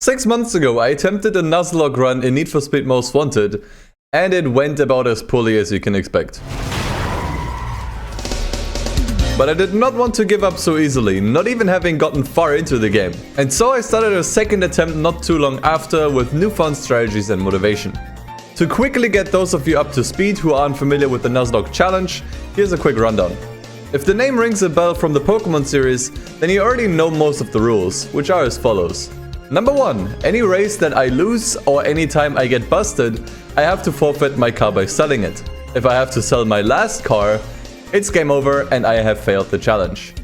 6 months ago, I attempted a Nuzlocke Run in Need for Speed Most Wanted, and it went about as poorly as you can expect. But I did not want to give up so easily, not even having gotten far into the game. And so I started a second attempt not too long after with newfound strategies and motivation. To quickly get those of you up to speed who aren't familiar with the Nuzlocke challenge, here's a quick rundown. If the name rings a bell from the Pokemon series, then you already know most of the rules, which are as follows. Number 1, any race that I lose or any time I get busted, I have to forfeit my car by selling it. If I have to sell my last car, it's game over and I have failed the challenge.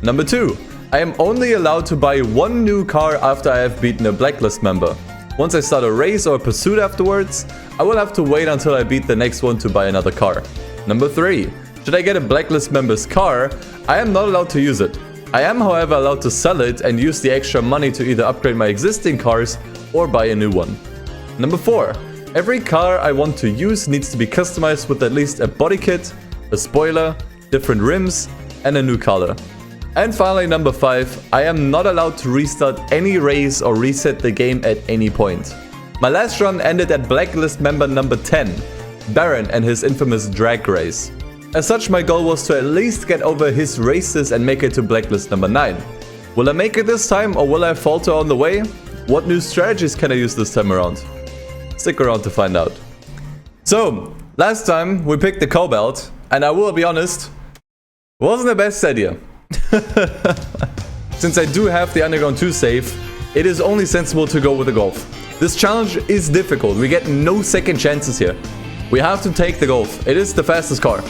Number 2, I am only allowed to buy one new car after I have beaten a blacklist member. Once I start a race or a pursuit afterwards, I will have to wait until I beat the next one to buy another car. Number 3, should I get a blacklist member's car, I am not allowed to use it. I am, however, allowed to sell it and use the extra money to either upgrade my existing cars or buy a new one. Number 4, every car I want to use needs to be customized with at least a body kit, a spoiler, different rims, and a new color. And finally, number 5, I am not allowed to restart any race or reset the game at any point. My last run ended at blacklist member number 10, Baron and his infamous drag race. As such, my goal was to at least get over his races and make it to blacklist number 9. Will I make it this time or will I falter on the way? What new strategies can I use this time around? Stick around to find out. So, last time we picked the cobalt, and I will be honest, wasn't the best idea. Since I do have the Underground 2 save, it is only sensible to go with the Golf. This challenge is difficult, we get no second chances here. We have to take the Golf, it is the fastest car.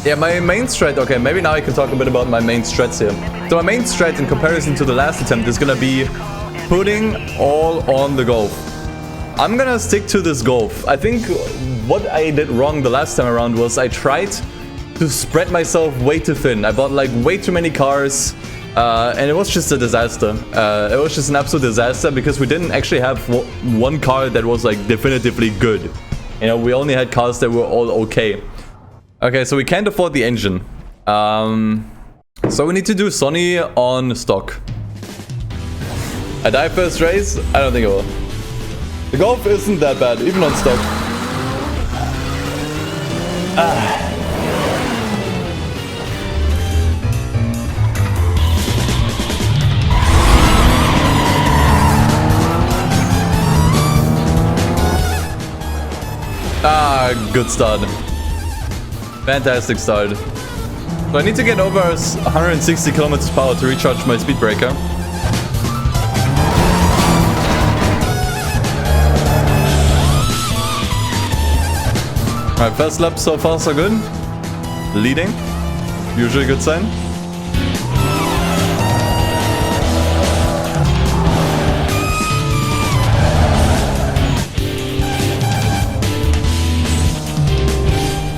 Yeah, my main strat, okay, maybe now I can talk a bit about my main strats here. So my main strat in comparison to the last attempt is gonna be putting all on the Golf. I'm gonna stick to this Golf. I think what I did wrong the last time around was I tried to spread myself way too thin. I bought like way too many cars and it was just a disaster. It was just an absolute disaster because we didn't actually have one car that was like definitively good. You know, we only had cars that were all okay. Okay, so we can't afford the engine. So we need to do Sonny on stock. I die first race? I don't think I will. The Golf isn't that bad, even on stock. Good start. Fantastic start. So I need to get over 160 kilometers per hour to recharge my speed breaker. Alright, first lap so far so good. Leading. Usually a good sign.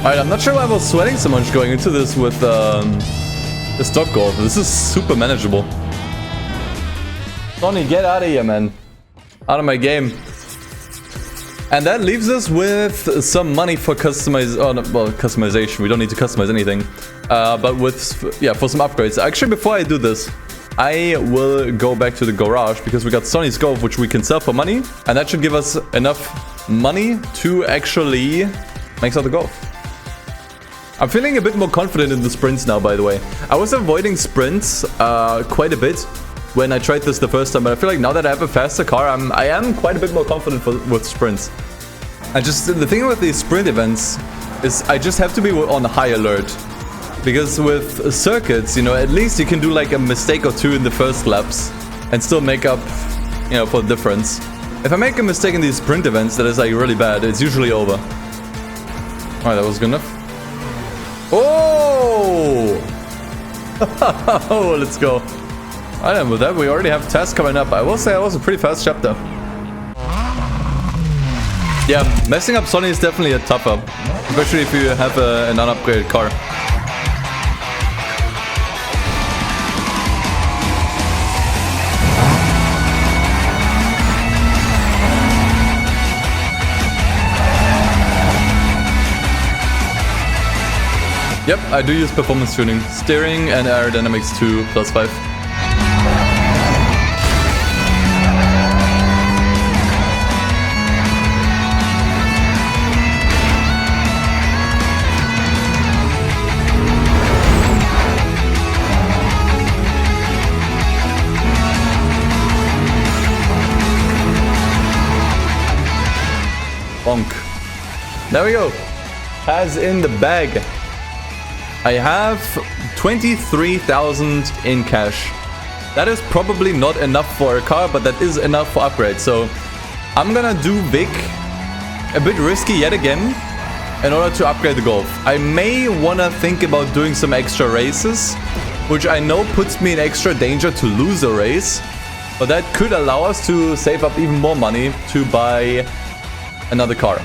Alright, I'm not sure why I was sweating so much going into this with the stock Golf. This is super manageable. Sonny, get out of here, man. Out of my game. And that leaves us with some money for customization. We don't need to customize anything. But with, yeah, for some upgrades. Actually, before I do this, I will go back to the garage because we got Sonny's Golf, which we can sell for money. And that should give us enough money to actually max out the Golf. I'm feeling a bit more confident in the sprints now, by the way. I was avoiding sprints quite a bit when I tried this the first time, but I feel like now that I have a faster car, I am quite a bit more confident with sprints. And just the thing with these sprint events is I just have to be on high alert. Because with circuits, you know, at least you can do like a mistake or two in the first laps and still make up, you know, for the difference. If I make a mistake in these sprint events that is like really bad, it's usually over. Alright, that was good enough. Oh! Oh, let's go. Alright, and with that, we already have tasks coming up. I will say that was a pretty fast chapter. Yeah, messing up Sonny is definitely a tougher. Especially if you have an unupgraded car. Yep, I do use performance tuning. Steering and aerodynamics 2 +5. Bonk. There we go. Has in the bag. I have 23,000 in cash. That is probably not enough for a car, but that is enough for upgrade. So I'm gonna do big, a bit risky yet again, in order to upgrade the Golf. I may wanna think about doing some extra races, which I know puts me in extra danger to lose a race, but that could allow us to save up even more money to buy another car.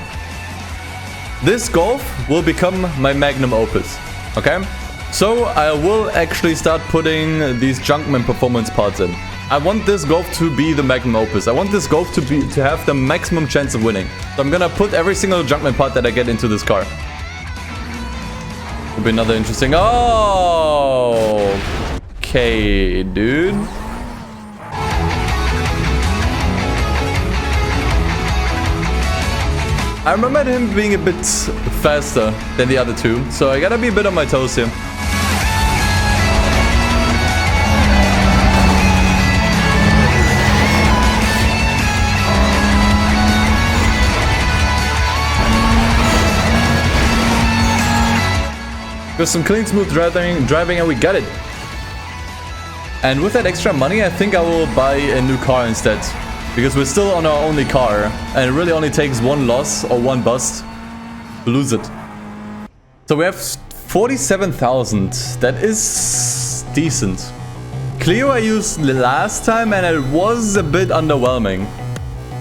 This Golf will become my magnum opus, okay? So I will actually start putting these Junkman performance parts in. I want this Golf to be the magnum opus. I want this Golf to have the maximum chance of winning. So I'm gonna put every single Junkman part that I get into this car. Will be another interesting... Oh! Okay, dude. I remember him being a bit faster than the other two, so I gotta be a bit on my toes here. Got some clean, smooth driving, and we got it. And with that extra money, I think I will buy a new car instead. Because we're still on our only car, and it really only takes one loss or one bust to lose it. So we have 47,000. That is decent. Clio I used last time, and it was a bit underwhelming.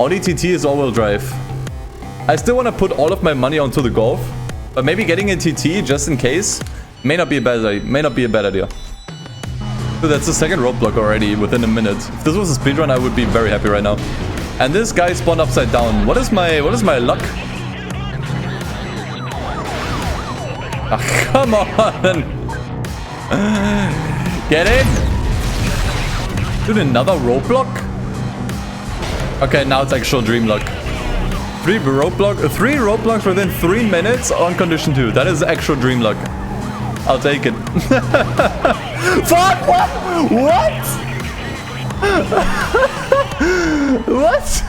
Audi TT is all-wheel drive. I still want to put all of my money onto the Golf, but maybe getting a TT just in case may not be a bad idea. Dude, that's the second roadblock already within a minute. If this was a speedrun, I would be very happy right now. And this guy spawned upside down. What is my luck? Ah, come on! Get in! Dude, another roadblock? Okay, now it's actual dream luck. Three roadblocks within 3 minutes on condition 2. That is actual dream luck. I'll take it. Fuck! What? What?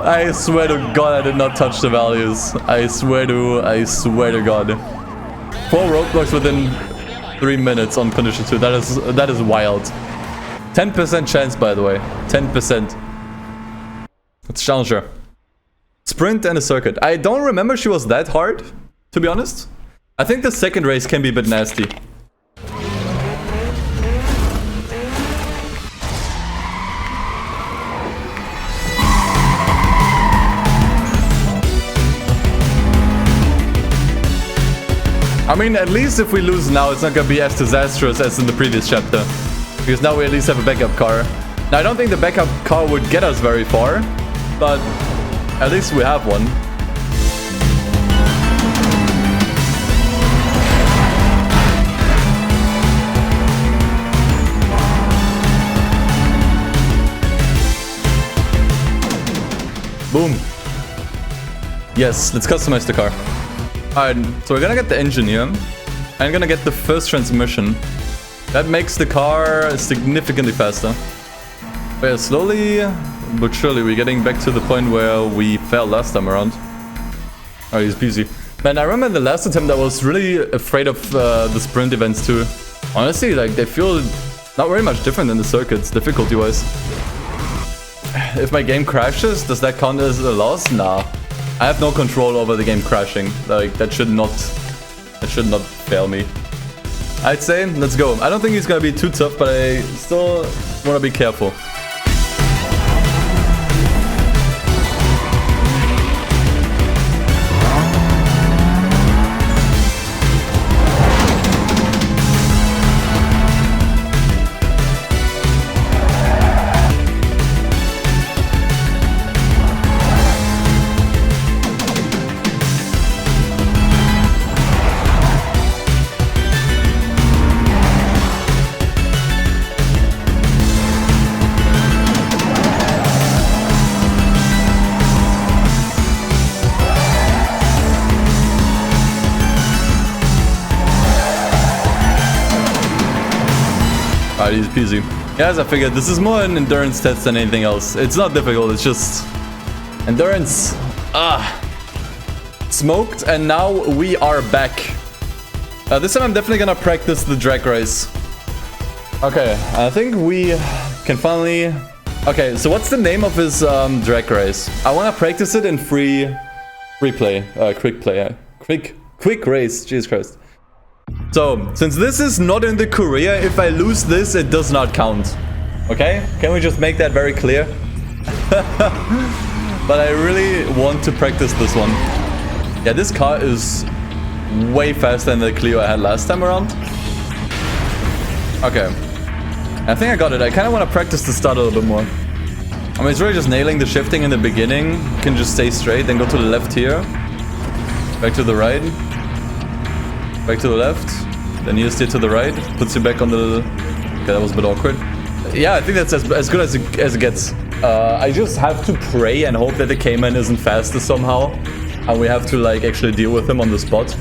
I swear to God, I did not touch the values. I swear to God. 4 roadblocks within 3 minutes on condition 2. That is wild. 10% chance, by the way. 10%. It's Challenger. Sprint and a circuit. I don't remember she was that hard, to be honest. I think the second race can be a bit nasty. I mean, at least if we lose now, it's not gonna be as disastrous as in the previous chapter. Because now we at least have a backup car. Now, I don't think the backup car would get us very far, but at least we have one. Boom. Yes, let's customize the car. Alright, so we're gonna get the engine here. I'm gonna get the first transmission. That makes the car significantly faster. But yeah, slowly but surely we're getting back to the point where we fell last time around. Oh, he's busy. Man, I remember the last attempt I was really afraid of the sprint events too. Honestly, like, they feel not very much different than the circuits, difficulty-wise. If my game crashes, does that count as a loss? Nah. I have no control over the game crashing. Like, that should not fail me. I'd say, let's go. I don't think he's gonna be too tough, but I still wanna be careful. Alright, easy peasy. Yeah, as I figured, this is more an endurance test than anything else. It's not difficult, it's just Endurance. Smoked, and now we are back. This time I'm definitely gonna practice the drag race. Okay, I think we can finally... Okay, so what's the name of his drag race? I wanna practice it in quick race, Jesus Christ. So, since this is not in the career, if I lose this, it does not count. Okay? Can we just make that very clear? But I really want to practice this one. Yeah, this car is way faster than the Clio I had last time around. Okay. I think I got it. I kind of want to practice the start a little bit more. I mean, it's really just nailing the shifting in the beginning. You can just stay straight, then go to the left here. Back to the right. Back to the left. Then you steer to the right. Puts you back on the... Okay, that was a bit awkward. Yeah, I think that's as good as it gets. I just have to pray and hope that the Cayman isn't faster somehow. And we have to, like, actually deal with him on the spot.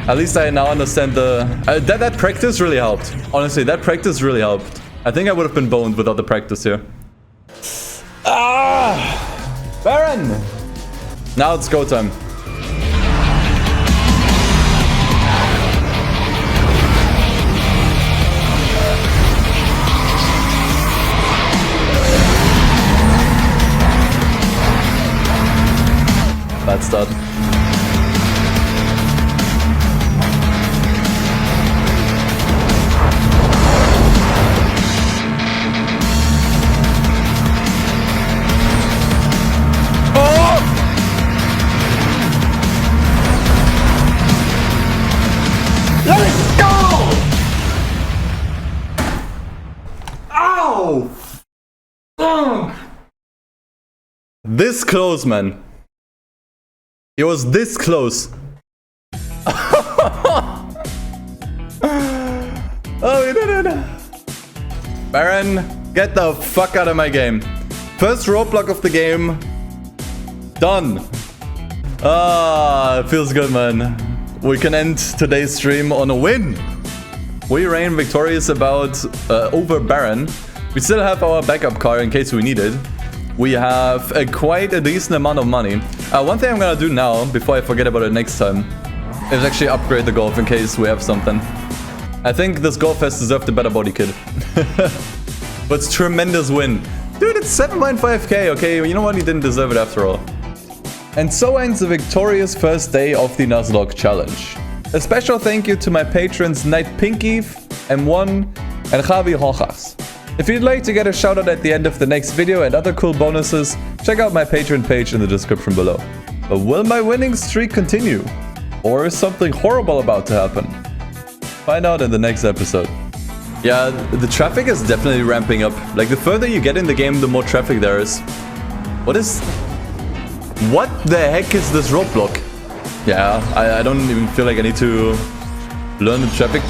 At least I now understand the... that practice really helped. Honestly, that practice really helped. I think I would have been boned without the practice here. Baron! Now it's go time. Bad start. This close, man. It was this close. Oh, we did it. Baron, get the fuck out of my game. First roadblock of the game. Done. It feels good, man. We can end today's stream on a win. We reign victorious over Baron. We still have our backup car in case we need it. We have quite a decent amount of money. One thing I'm gonna do now, before I forget about it next time, is actually upgrade the Golf in case we have something. I think this Golf has deserved a better body kit. But it's tremendous win. Dude, it's 7.5k, okay? You know what? He didn't deserve it after all. And so ends the victorious first day of the Nuzlocke challenge. A special thank you to my patrons Night Pinky, M1, and Javi Rojas. If you'd like to get a shoutout at the end of the next video and other cool bonuses, check out my Patreon page in the description below. But will my winning streak continue? Or is something horrible about to happen? Find out in the next episode. Yeah, the traffic is definitely ramping up. Like, the further you get in the game, the more traffic there is. What the heck is this roadblock? Yeah, I don't even feel like I need to learn the traffic